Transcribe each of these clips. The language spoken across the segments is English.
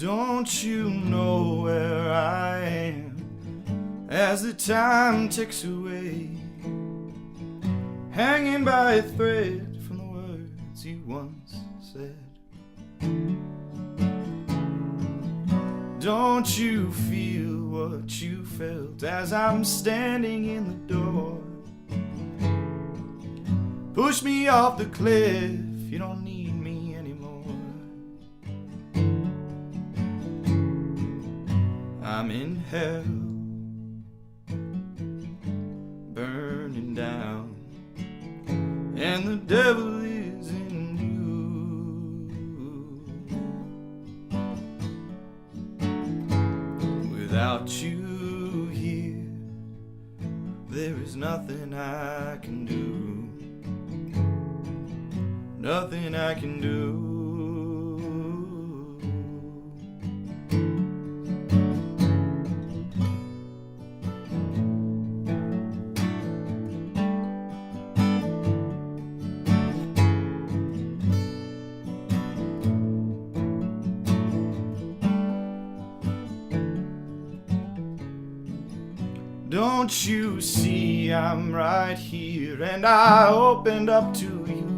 Don't you know where I am as the time ticks away, hanging by a thread from the words you once said? Don't you feel what you felt as I'm standing in the door? Push me off the cliff, you don't need me anymore. I'm in hell, burning down, and the devil is in you. Without you here, there is nothing I can do. Nothing I can do. Don't you see I'm right here, and I opened up to you?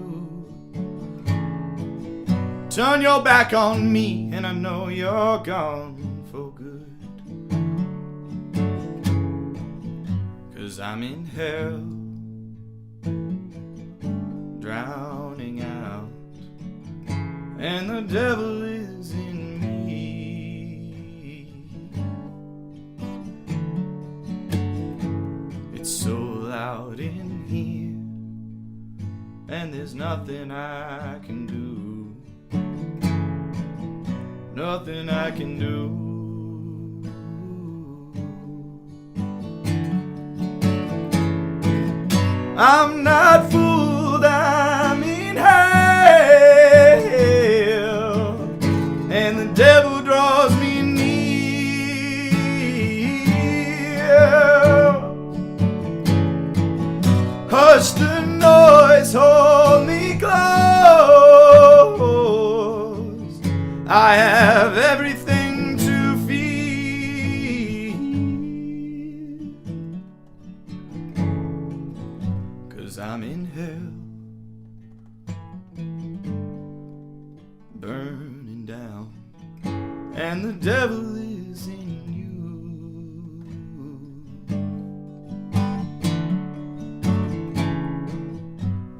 Turn your back on me and I know you're gone for good. 'Cause I'm in hell, drowning out, and the devil is in me. It's so loud in here, and there's nothing I can do. Nothing I can do. I'm not fooled, I'm in hell, and the devil draws me near. Hush the noise, hold me close. I have everything to fear, 'cause I'm in hell, burning down, and the devil is in you.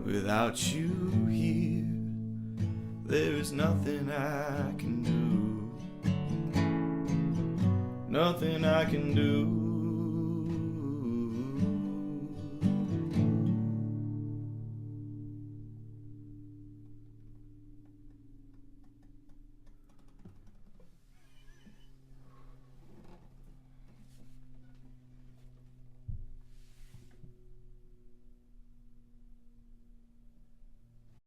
Without you here, there is nothing I can do. Nothing I can do.